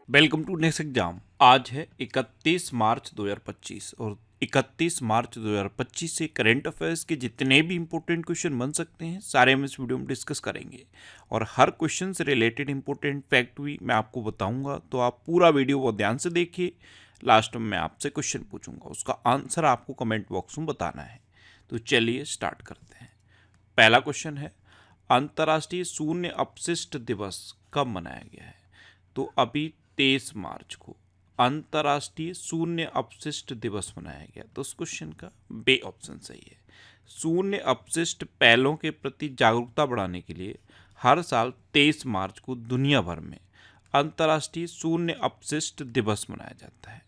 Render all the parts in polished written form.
Welcome to next exam. आज है 31 मार्च 2025 और 31 मार्च 2025 से करंट अफेयर्स के जितने भी इंपॉर्टेंट क्वेश्चन बन सकते हैं सारे हम इस वीडियो में डिस्कस करेंगे और हर क्वेश्चन से रिलेटेड इंपॉर्टेंट फैक्ट भी मैं आपको बताऊंगा। तो आप पूरा वीडियो बहुत ध्यान से देखिए। लास्ट में मैं आपसे क्वेश्चन पूछूंगा, उसका आंसर आपको कमेंट बॉक्स में बताना है। तो चलिए स्टार्ट करते हैं। पहला क्वेश्चन है, अंतर्राष्ट्रीय शून्य अपशिष्ट दिवस कब मनाया गया है? तो अभी 23 मार्च को अंतर्राष्ट्रीय शून्य अपशिष्ट दिवस मनाया गया। तो उस क्वेश्चन का बे ऑप्शन सही है। शून्य अपशिष्ट पहलों के प्रति जागरूकता बढ़ाने के लिए हर साल 23 मार्च को दुनिया भर में अंतर्राष्ट्रीय शून्य अपशिष्ट दिवस मनाया जाता है।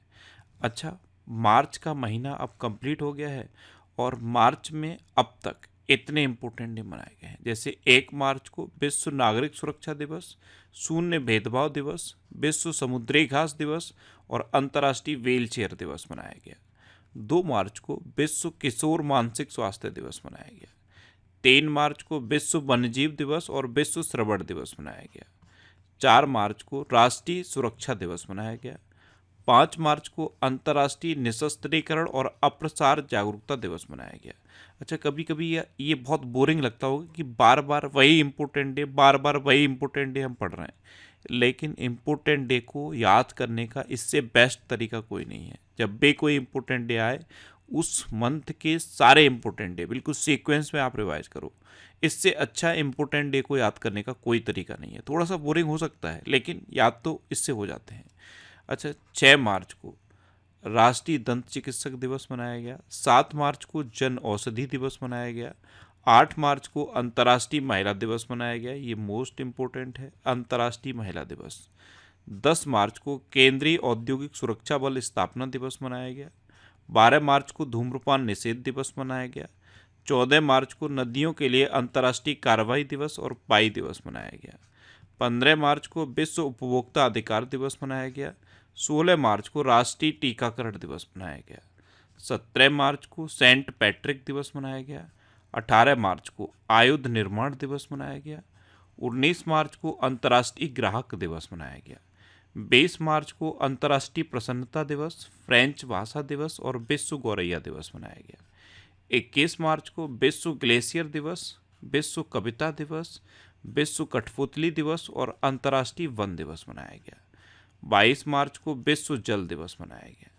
अच्छा, मार्च का महीना अब कंप्लीट हो गया है और मार्च में अब तक इतने इम्पोर्टेंट डे मनाए गए हैं, जैसे 1 मार्च को विश्व नागरिक सुरक्षा दिवस, शून्य भेदभाव दिवस, विश्व समुद्री घास दिवस और अंतर्राष्ट्रीय व्हील चेयर दिवस मनाया गया। 2 मार्च को विश्व किशोर मानसिक स्वास्थ्य दिवस मनाया गया। 3 मार्च को विश्व वन्यजीव दिवस और विश्व श्रवण दिवस मनाया गया। 4 मार्च को राष्ट्रीय सुरक्षा दिवस मनाया गया। 5 मार्च को अंतर्राष्ट्रीय निशस्त्रीकरण और अप्रसार जागरूकता दिवस मनाया गया। अच्छा, कभी कभी ये बहुत बोरिंग लगता होगा कि बार बार वही इम्पोर्टेंट डे हम पढ़ रहे हैं, लेकिन इम्पोर्टेंट डे को याद करने का इससे बेस्ट तरीका कोई नहीं है। जब भी कोई इम्पोर्टेंट डे आए, उस मंथ के सारे इम्पोर्टेंट डे बिल्कुल सीक्वेंस में आप रिवाइज करो। इससे अच्छा इम्पोर्टेंट डे को याद करने का कोई तरीका नहीं है। थोड़ा सा बोरिंग हो सकता है, लेकिन याद तो इससे हो जाते हैं। अच्छा, 6 मार्च को राष्ट्रीय दंत चिकित्सक दिवस मनाया गया। 7 मार्च को जन औषधि दिवस मनाया गया। 8 मार्च को अंतर्राष्ट्रीय महिला दिवस मनाया गया। ये मोस्ट इम्पोर्टेंट है, अंतर्राष्ट्रीय महिला दिवस। 10 मार्च को केंद्रीय औद्योगिक सुरक्षा बल स्थापना दिवस मनाया गया। 12 मार्च को धूम्रपान निषेध दिवस मनाया गया। 14 मार्च को नदियों के लिए अंतर्राष्ट्रीय कार्रवाई दिवस और पाई दिवस मनाया गया। 15 मार्च को विश्व उपभोक्ता अधिकार दिवस मनाया गया। 16 मार्च को राष्ट्रीय टीकाकरण दिवस मनाया गया। 17 मार्च को सेंट पैट्रिक दिवस मनाया गया। 18 मार्च को आयुध निर्माण दिवस मनाया गया। 19 मार्च को अंतर्राष्ट्रीय ग्राहक दिवस मनाया गया। 20 मार्च को अंतर्राष्ट्रीय प्रसन्नता दिवस, फ्रेंच भाषा दिवस और विश्व गौरैया दिवस मनाया गया। 21 मार्च को विश्व ग्लेशियर दिवस, विश्व कविता दिवस, विश्व कठपुतली दिवस और अंतर्राष्ट्रीय वन दिवस मनाया गया। 22 मार्च को विश्व जल दिवस मनाया गया।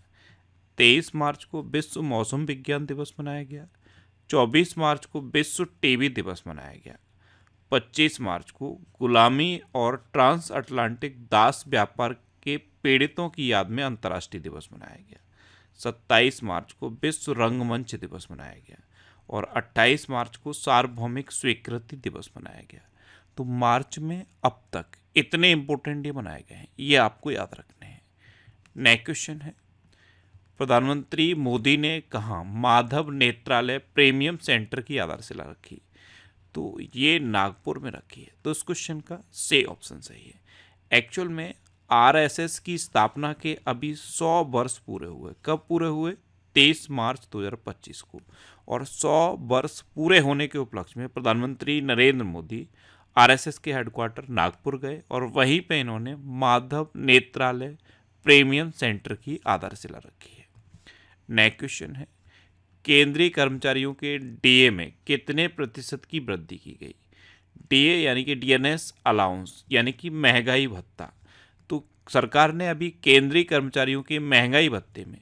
23 मार्च को विश्व मौसम विज्ञान दिवस मनाया गया। 24 मार्च को विश्व टीबी दिवस मनाया गया। 25 मार्च को गुलामी और ट्रांस अटलांटिक दास व्यापार के पीड़ितों की याद में अंतर्राष्ट्रीय दिवस मनाया गया। 27 मार्च को विश्व रंगमंच दिवस मनाया गया और 28 मार्च को सार्वभौमिक स्वीकृति दिवस मनाया गया। तो मार्च में अब तक इतने इंपॉर्टेंट डे मनाए गए हैं, ये आपको याद रखने हैं। नेक्स्ट क्वेश्चन है, प्रधानमंत्री मोदी ने कहा माधव नेत्रालय प्रीमियम सेंटर की आधारशिला रखी? तो ये नागपुर में रखी है। तो इस क्वेश्चन का से ऑप्शन सही है। एक्चुअल में आरएसएस की स्थापना के अभी 100 वर्ष पूरे हुए। कब पूरे हुए? 23 मार्च 2025 को। और 100 वर्ष पूरे होने के उपलक्ष्य में प्रधानमंत्री नरेंद्र मोदी आरएसएस के हेडक्वार्टर नागपुर गए और वहीं पे इन्होंने माधव नेत्रालय प्रीमियम सेंटर की आधारशिला रखी है। नेक्स्ट क्वेश्चन है, केंद्रीय कर्मचारियों के डीए में कितने प्रतिशत की वृद्धि की गई? डीए यानी कि डीएनएस अलाउंस यानी कि महंगाई भत्ता। तो सरकार ने अभी केंद्रीय कर्मचारियों के महंगाई भत्ते में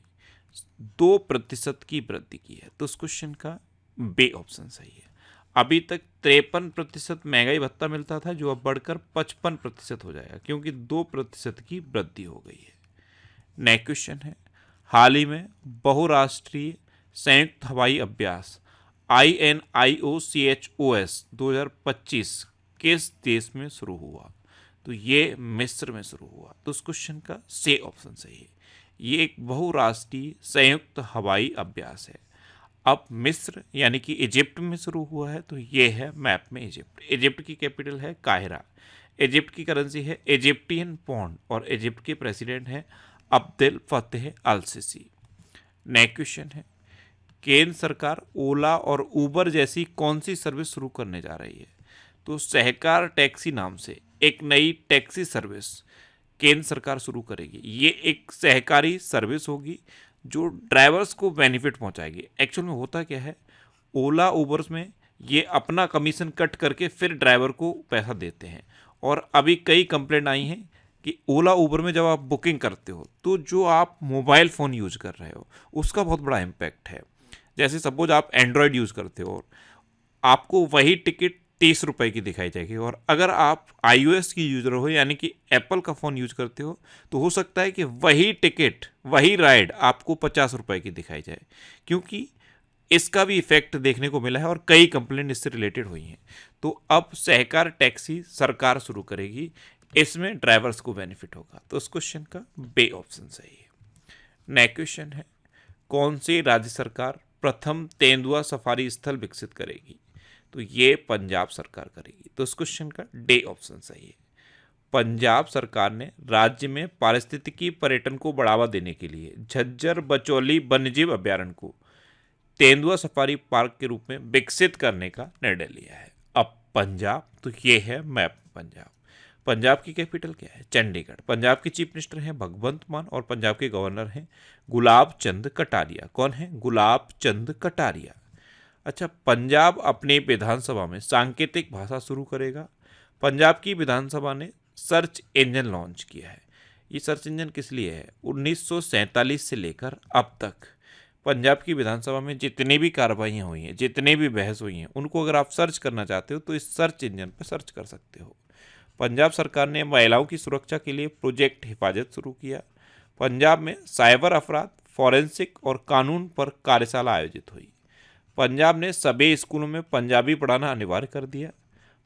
2% की वृद्धि की है। तो उस क्वेश्चन का बे ऑप्शन सही है। अभी तक 53% महंगाई भत्ता मिलता था, जो अब बढ़कर 55% हो जाएगा, क्योंकि 2% की वृद्धि हो गई है। नेक्स्ट क्वेश्चन है, हाल ही में बहुराष्ट्रीय संयुक्त हवाई अभ्यास INIOCHOS 2025 किस देश में शुरू हुआ? तो ये मिस्र में शुरू हुआ। तो उस क्वेश्चन का से ऑप्शन सही है। ये एक बहुराष्ट्रीय संयुक्त हवाई अभ्यास है। अब मिस्र यानी कि इजिप्ट में शुरू हुआ है। तो ये है मैप में इजिप्ट। इजिप्ट की कैपिटल है काहिरा। इजिप्ट की करेंसी है इजिप्टियन पौंड और इजिप्ट के प्रेसिडेंट हैं अब्देल फतेह अल सीसी। नेक्स्ट क्वेश्चन है, केंद्र सरकार ओला और उबर जैसी कौन सी सर्विस शुरू करने जा रही है? तो सहकार टैक्सी नाम से एक नई टैक्सी सर्विस केंद्र सरकार शुरू करेगी। ये एक सहकारी सर्विस होगी जो ड्राइवर्स को बेनिफिट पहुंचाएगी। एक्चुअल में होता क्या है, ओला उबर्स में ये अपना कमीशन कट करके फिर ड्राइवर को पैसा देते हैं। और अभी कई कंप्लेंट आई हैं कि ओला उबर में जब आप बुकिंग करते हो तो जो आप मोबाइल फ़ोन यूज कर रहे हो उसका बहुत बड़ा इम्पैक्ट है। जैसे सपोज आप एंड्रॉयड यूज़ करते हो और आपको वही टिकट 30 रुपए की दिखाई जाएगी, और अगर आप iOS की यूज़र हो यानी कि एप्पल का फ़ोन यूज करते हो तो हो सकता है कि वही टिकट वही राइड आपको 50 रुपए की दिखाई जाए, क्योंकि इसका भी इफेक्ट देखने को मिला है और कई कंप्लेंट इससे रिलेटेड हुई हैं। तो अब सहकार टैक्सी सरकार शुरू करेगी, इसमें ड्राइवर्स को बेनिफिट होगा। तो उस क्वेश्चन का बे ऑप्शन सही है। नेक्स्ट क्वेश्चन है, कौन सी राज्य सरकार प्रथम तेंदुआ सफारी स्थल विकसित करेगी? तो ये पंजाब सरकार करेगी। तो इस क्वेश्चन का डे ऑप्शन सही है। पंजाब सरकार ने राज्य में पारिस्थितिकी पर्यटन को बढ़ावा देने के लिए झज्जर बचौली वन्यजीव अभ्यारण्य को तेंदुआ सफारी पार्क के रूप में विकसित करने का निर्णय लिया है। अब पंजाब, तो ये है मैप पंजाब। पंजाब की कैपिटल क्या है? चंडीगढ़। पंजाब के चीफ मिनिस्टर हैं भगवंत मान और पंजाब के गवर्नर हैं गुलाब चंद कटारिया। कौन है? गुलाब चंद कटारिया। अच्छा, पंजाब अपने विधानसभा में सांकेतिक भाषा शुरू करेगा। पंजाब की विधानसभा ने सर्च इंजन लॉन्च किया है। ये सर्च इंजन किस लिए है? 1947 से लेकर अब तक पंजाब की विधानसभा में जितनी भी कार्रवाइयाँ हुई हैं, जितने भी बहस हुई हैं, उनको अगर आप सर्च करना चाहते हो तो इस सर्च इंजन पर सर्च कर सकते हो। पंजाब सरकार ने महिलाओं की सुरक्षा के लिए प्रोजेक्ट हिफाजत शुरू किया। पंजाब में साइबर अपराध, फॉरेंसिक और कानून पर कार्यशाला आयोजित हुई। पंजाब ने सभी स्कूलों में पंजाबी पढ़ाना अनिवार्य कर दिया।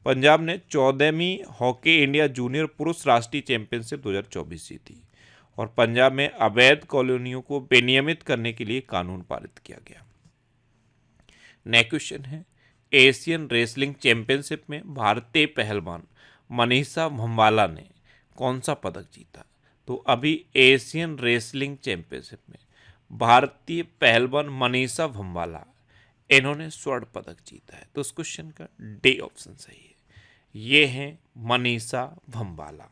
पंजाब ने 14वीं हॉकी इंडिया जूनियर पुरुष राष्ट्रीय चैंपियनशिप 2024 जीती। और पंजाब में अवैध कॉलोनियों को विनियमित करने के लिए कानून पारित किया गया। नेक्स्ट क्वेश्चन है, एशियन रेसलिंग चैंपियनशिप में भारतीय पहलवान मनीषा भंबाला ने कौन सा पदक जीता? तो अभी एशियन रेसलिंग चैंपियनशिप में भारतीय पहलवान मनीषा भंबाला, इन्होंने स्वर्ण पदक जीता है। तो उस क्वेश्चन का डी ऑप्शन सही है। ये हैं मनीषा भंबाला।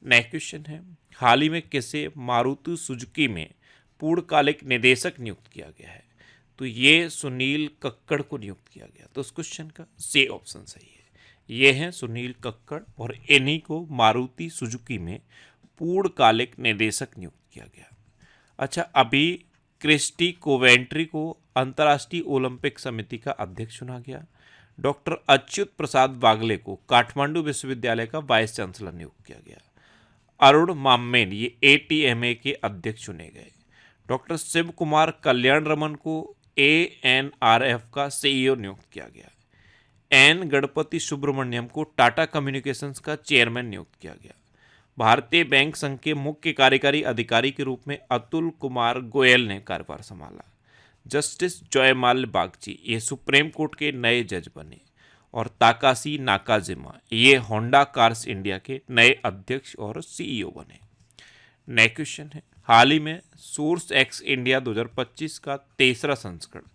नेक्स्ट क्वेश्चन है, हाल ही में किसे मारुति सुजुकी में पूर्णकालिक निदेशक नियुक्त किया गया है? तो ये सुनील कक्कड़ को नियुक्त किया गया। तो उस क्वेश्चन का सी ऑप्शन सही है। ये हैं सुनील कक्कड़ और इन्हीं को मारुति सुजुकी में पूर्णकालिक निदेशक नियुक्त किया गया। अच्छा, अभी क्रिस्टी कोवेंट्री को अंतर्राष्ट्रीय ओलंपिक समिति का अध्यक्ष चुना गया। डॉक्टर अच्युत प्रसाद बागले को काठमांडू विश्वविद्यालय का वाइस चांसलर नियुक्त किया गया। अरुण माम्मेन ये ATMA के अध्यक्ष चुने गए। डॉक्टर शिव कुमार कल्याण रमन को ANRF का CEO नियुक्त किया गया। एन गणपति सुब्रमण्यम को टाटा कम्युनिकेशंस का चेयरमैन नियुक्त किया गया। भारतीय बैंक संघ के मुख्य कार्यकारी अधिकारी के रूप में अतुल कुमार गोयल ने कार्यभार संभाला। जस्टिस जयमाल बागची ये सुप्रीम कोर्ट के नए जज बने। और ताकाशी नाकाजिमा ये होंडा कार्स इंडिया के नए अध्यक्ष और CEO बने। नेक्स्ट क्वेश्चन है, हाल ही में सोर्स एक्स इंडिया 2025 का 3रा संस्करण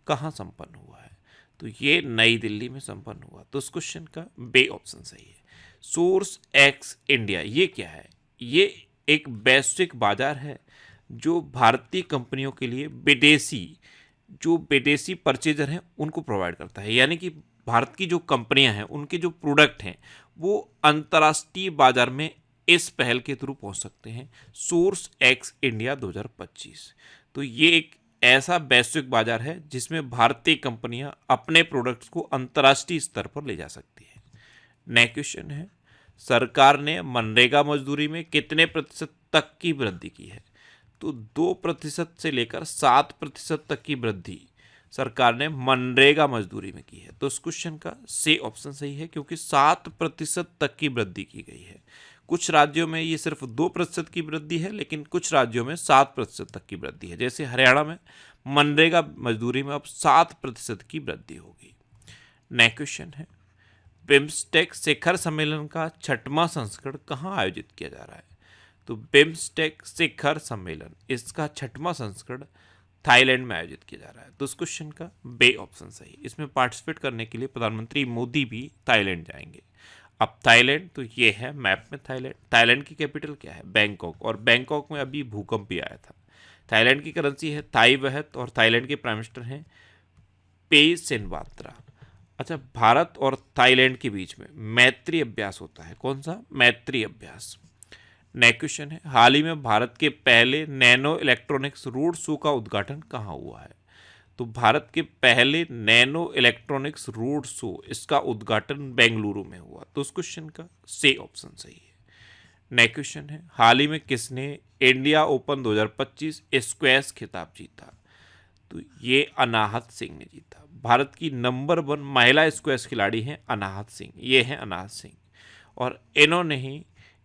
कहाँ संपन्न हुआ है? तो ये नई दिल्ली में संपन्न हुआ। तो उस क्वेश्चन का बे ऑप्शन सही है। सोर्स एक्स इंडिया ये क्या है? ये एक वैश्विक बाजार है जो भारतीय कंपनियों के लिए विदेशी परचेजर हैं उनको प्रोवाइड करता है। यानी कि भारत की जो कंपनियां हैं उनके जो प्रोडक्ट हैं वो अंतर्राष्ट्रीय बाजार में इस पहल के थ्रू पहुंच सकते हैं। सोर्स एक्स इंडिया 2025, तो ये एक ऐसा वैश्विक बाजार है जिसमें भारतीय कंपनियां अपने प्रोडक्ट्स को अंतर्राष्ट्रीय स्तर पर ले जा सकती है। नेक्स्ट क्वेश्चन है, सरकार ने मनरेगा मजदूरी में कितने प्रतिशत तक की वृद्धि की है? तो 2% से लेकर 7% तक की वृद्धि सरकार ने मनरेगा मजदूरी में की है। तो इस क्वेश्चन का सी ऑप्शन सही है, क्योंकि 7% तक की वृद्धि की गई है। कुछ राज्यों में ये सिर्फ 2% की वृद्धि है, लेकिन कुछ राज्यों में 7% तक की वृद्धि है। जैसे हरियाणा में मनरेगा मजदूरी में अब 7% की वृद्धि होगी। नेक्स्ट क्वेश्चन है, बिम्स्टेक शिखर सम्मेलन का 6वां संस्करण कहाँ आयोजित किया जा रहा है? तो बिम्स्टेक शिखर सम्मेलन इसका 6वां संस्करण थाईलैंड में आयोजित किया जा रहा है। तो इस क्वेश्चन का बे ऑप्शन सही। इसमें पार्टिसिपेट करने के लिए प्रधानमंत्री मोदी भी थाईलैंड जाएंगे। अब थाईलैंड, तो ये है मैप में थाईलैंड। थाईलैंड की कैपिटल क्या है? बैंकॉक, और बैंकॉक में अभी भूकंप भी आया था। थाईलैंड की करेंसी है थाई वहत, और थाईलैंड के प्राइम मिनिस्टर हैं पे सेनवात्रा। अच्छा, भारत और थाईलैंड के बीच में मैत्री अभ्यास होता है, कौन सा? मैत्री अभ्यास। नेक्स्ट क्वेश्चन है, हाल ही में भारत के पहले नैनो इलेक्ट्रॉनिक्स रोड शो का उद्घाटन कहाँ हुआ है? तो भारत के पहले नैनो इलेक्ट्रॉनिक्स रोड शो, इसका उद्घाटन बेंगलुरु में हुआ। तो उस क्वेश्चन का सी ऑप्शन सही है। नेक्स्ट क्वेश्चन है, हाल ही में किसने इंडिया ओपन 2025 स्क्वैश खिताब जीता? तो ये अनाहत सिंह ने जीता। भारत की नंबर 1 महिला स्क्वैश खिलाड़ी हैं अनाहत सिंह, ये हैं अनाहत सिंह, और इन्होंने ही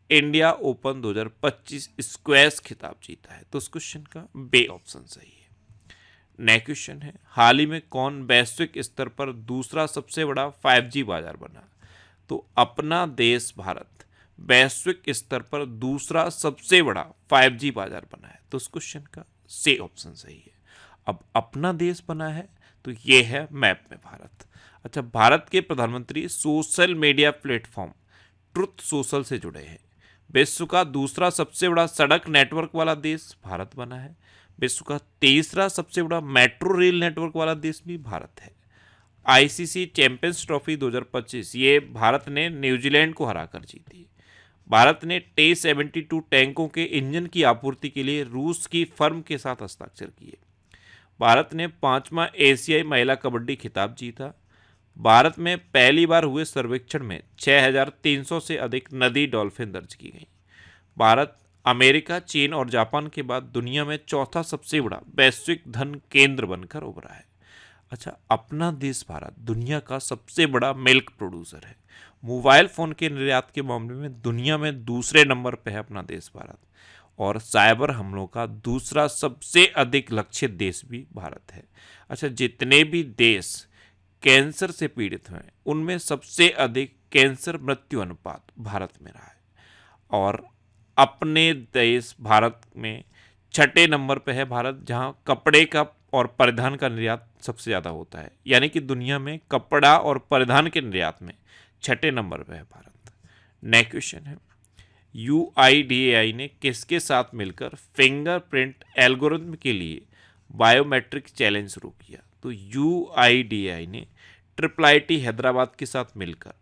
इंडिया ओपन 2025 स्क्वैश खिताब जीता है। तो उस क्वेश्चन का बे ऑप्शन सही है। नेक्स्ट क्वेश्चन है, हाल ही में कौन वैश्विक स्तर पर दूसरा सबसे बड़ा 5G बाजार बना? तो अपना देश भारत वैश्विक स्तर पर दूसरा सबसे बड़ा 5G बाजार बना है। तो उस क्वेश्चन का सी ऑप्शन सही है। अब अपना देश बना है, तो ये है मैप में भारत। अच्छा, भारत के प्रधानमंत्री social media platform truth social से जुड़े हैं। विश्व का दूसरा सबसे बड़ा सड़क नेटवर्क वाला देश भारत बना है। विश्व का तीसरा सबसे बड़ा मेट्रो रेल नेटवर्क वाला देश भी भारत है। आईसीसी चैंपियंस ट्रॉफी 2025 ये भारत ने न्यूजीलैंड को हराकर जीती। भारत ने T-72 टैंकों के इंजन की आपूर्ति के लिए रूस की फर्म के साथ हस्ताक्षर किए। भारत ने 5वां एशियाई महिला कबड्डी खिताब जीता। भारत में पहली बार हुए सर्वेक्षण में 6,300 से अधिक नदी डॉल्फिन दर्ज की गई। भारत अमेरिका, चीन और जापान के बाद दुनिया में चौथा सबसे बड़ा वैश्विक धन केंद्र बनकर उभरा है। अच्छा, अपना देश भारत दुनिया का सबसे बड़ा मिल्क प्रोड्यूसर है। मोबाइल फ़ोन के निर्यात के मामले में दुनिया में दूसरे नंबर पर है अपना देश भारत, और साइबर हमलों का दूसरा सबसे अधिक लक्षित देश भी भारत है। अच्छा, जितने भी देश कैंसर से पीड़ित हुए उनमें सबसे अधिक कैंसर मृत्यु अनुपात भारत में रहा है, और अपने देश भारत में छठे नंबर पे है भारत, जहां कपड़े का और परिधान का निर्यात सबसे ज़्यादा होता है। यानी कि दुनिया में कपड़ा और परिधान के निर्यात में छठे नंबर पे है भारत। नेक्स्ट क्वेश्चन है, UIDAI ने किसके साथ मिलकर फिंगरप्रिंट एल्गोरिथम के लिए बायोमेट्रिक चैलेंज शुरू किया? तो UIDAI ने IIIT हैदराबाद के साथ मिलकर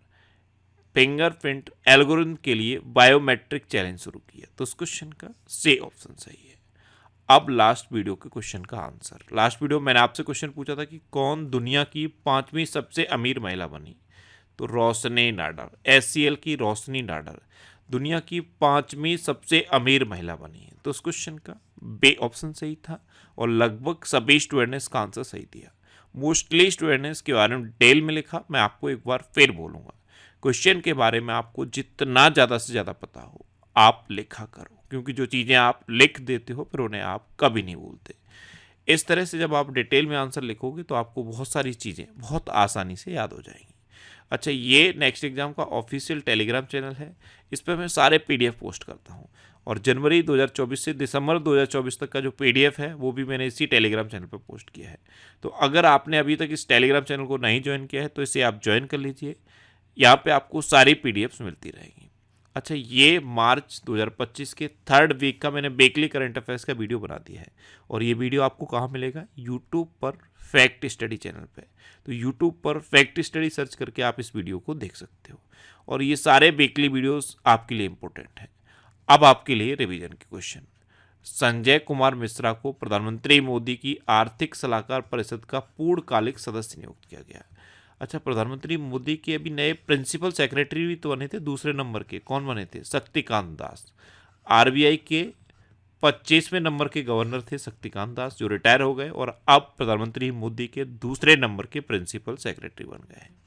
फिंगरप्रिंट एल्गोरिथम के लिए बायोमेट्रिक चैलेंज शुरू किया। तो उस क्वेश्चन का सी ऑप्शन सही है। अब लास्ट वीडियो के क्वेश्चन का आंसर। लास्ट वीडियो मैंने आपसे क्वेश्चन पूछा था कि कौन दुनिया की 5वीं सबसे अमीर महिला बनी? तो रोशनी नाडर, SCL की रोशनी नाडर दुनिया की 5वीं सबसे अमीर महिला बनी है। तो उस क्वेश्चन का बे ऑप्शन सही था, और लगभग सभी स्टूडेंट ने इसका आंसर सही दिया। मोस्टली स्टूडेंट ने इसके बारे में डिटेल में लिखा। मैं आपको एक बार फिर बोलूँगा, क्वेश्चन के बारे में आपको जितना ज़्यादा से ज़्यादा पता हो आप लिखा करो, क्योंकि जो चीज़ें आप लिख देते हो फिर उन्हें आप कभी नहीं भूलते। इस तरह से जब आप डिटेल में आंसर लिखोगे तो आपको बहुत सारी चीज़ें बहुत आसानी से याद हो जाएंगी। अच्छा, ये नेक्स्ट एग्जाम का ऑफिशियल टेलीग्राम चैनल है, इस पर मैं सारे PDF पोस्ट करता हूँ, और जनवरी 2024 से दिसंबर 2024 तक का जो PDF है वो भी मैंने इसी टेलीग्राम चैनल पर पोस्ट किया है। तो अगर आपने अभी तक इस टेलीग्राम चैनल को नहीं ज्वाइन किया है तो इसे आप ज्वाइन कर लीजिए। यहाँ पे आपको सारी PDFs मिलती रहेंगी। अच्छा, ये मार्च 2025 के 3rd वीक का मैंने वीकली करंट अफेयर्स का वीडियो बना दिया है, और ये वीडियो आपको कहाँ मिलेगा? यूट्यूब पर फैक्ट स्टडी चैनल पे। तो यूट्यूब पर फैक्ट स्टडी सर्च करके आप इस वीडियो को देख सकते हो, और ये सारे वीकली वीडियोस आपके लिए इंपॉर्टेंट हैं। अब आपके लिए रिवीजन के क्वेश्चन। संजय कुमार मिश्रा को प्रधानमंत्री मोदी की आर्थिक सलाहकार परिषद का पूर्णकालिक सदस्य नियुक्त किया गया। अच्छा, प्रधानमंत्री मोदी के अभी नए प्रिंसिपल सेक्रेटरी भी तो बने थे, दूसरे नंबर के कौन बने थे? शक्तिकांत दास। RBI के 25वें नंबर के गवर्नर थे शक्तिकांत दास, जो रिटायर हो गए और अब प्रधानमंत्री मोदी के दूसरे नंबर के प्रिंसिपल सेक्रेटरी बन गए हैं।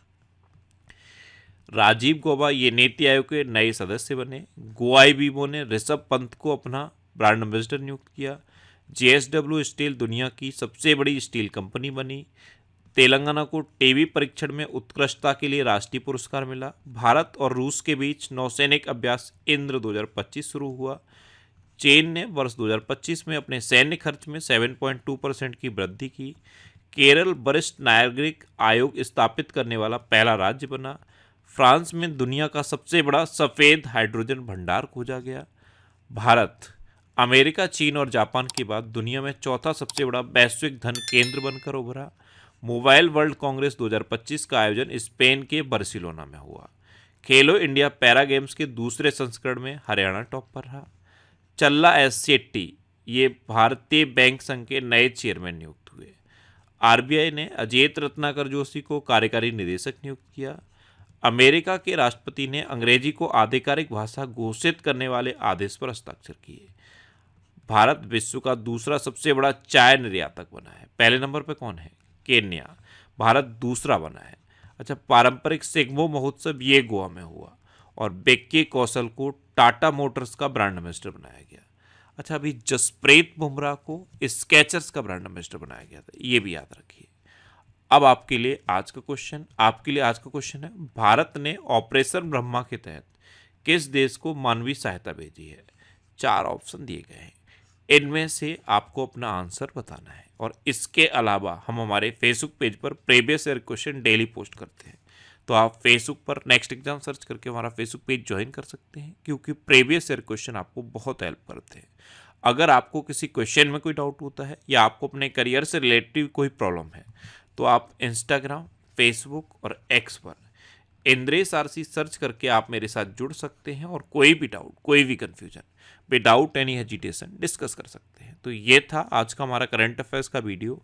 राजीव गौबा ये नीति आयोग के नए सदस्य बने। गोआई बीबो ने ऋषभ पंत को अपना ब्रांड एम्बेसडर नियुक्त किया। JSW स्टील दुनिया की सबसे बड़ी स्टील कंपनी बनी। तेलंगाना को टीवी परीक्षण में उत्कृष्टता के लिए राष्ट्रीय पुरस्कार मिला। भारत और रूस के बीच नौसैनिक अभ्यास इंद्र 2025 शुरू हुआ। चीन ने वर्ष 2025 में अपने सैन्य खर्च में 7.2% की वृद्धि की। केरल वरिष्ठ नागरिक आयोग स्थापित करने वाला पहला राज्य बना। फ्रांस में दुनिया का सबसे बड़ा सफ़ेद हाइड्रोजन भंडार खोजा गया। भारत अमेरिका, चीन और जापान के बाद दुनिया में चौथा सबसे बड़ा वैश्विक धन केंद्र बनकर उभरा। मोबाइल वर्ल्ड कांग्रेस 2025 का आयोजन स्पेन के बार्सिलोना में हुआ। खेलो इंडिया पैरा गेम्स के दूसरे संस्करण में हरियाणा टॉप पर रहा। चल्ला एस शेट्टी ये भारतीय बैंक संघ के नए चेयरमैन नियुक्त हुए। आरबीआई ने अजय रत्नाकर जोशी को कार्यकारी निदेशक नियुक्त किया। अमेरिका के राष्ट्रपति ने अंग्रेजी को आधिकारिक भाषा घोषित करने वाले आदेश पर हस्ताक्षर किए। भारत विश्व का दूसरा सबसे बड़ा चाय निर्यातक बना है। पहले नंबर पर कौन है? केन्या। भारत दूसरा बना है। अच्छा, पारंपरिक सिग्मो महोत्सव ये गोवा में हुआ और बेक्के कौशल को टाटा मोटर्स का ब्रांड एम्बेसडर बनाया गया। अच्छा, अभी जसप्रीत बुमराह को स्केचर्स का ब्रांड एम्बेसडर बनाया गया था, ये भी याद रखिए। अब आपके लिए आज का क्वेश्चन है, भारत ने ऑपरेशन ब्रह्मा के तहत किस देश को मानवीय सहायता भेजी है? 4 ऑप्शन दिए गए हैं, इनमें से आपको अपना आंसर बताना है। और इसके अलावा हम हमारे फेसबुक पेज पर previous year question daily post करते हैं, तो आप फेसबुक पर नेक्स्ट एग्जाम सर्च करके हमारा फेसबुक पेज ज्वाइन कर सकते हैं, क्योंकि प्रीवियस ईयर क्वेश्चन आपको बहुत हेल्प करते हैं। अगर आपको किसी क्वेश्चन में कोई डाउट होता है या आपको अपने करियर से रिलेटिव कोई प्रॉब्लम है, तो आप इंस्टाग्राम, फेसबुक और एक्स पर इंद्रेश आरसी सर्च करके आप मेरे साथ जुड़ सकते हैं और कोई भी डाउट, कोई भी confusion without any hesitation discuss कर सकते हैं। तो ये था आज का हमारा करंट अफेयर्स का वीडियो।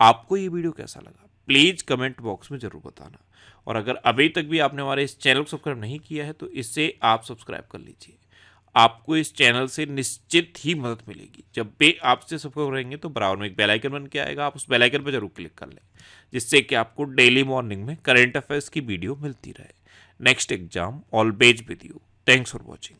आपको ये वीडियो कैसा लगा प्लीज़ कमेंट बॉक्स में ज़रूर बताना। और अगर अभी तक भी आपने हमारे इस चैनल को सब्सक्राइब नहीं किया है तो इससे आप सब्सक्राइब कर लीजिए। आपको इस चैनल से निश्चित ही मदद मिलेगी। जब भी आपसे सब्सक्राइब रहेंगे तो बराबर में एक बेल आइकन बन के आएगा, आप उस बेल आइकन पर जरूर क्लिक कर लें, जिससे कि आपको डेली मॉर्निंग में करंट अफेयर्स की वीडियो मिलती रहे। Next exam always with you. Thanks for watching.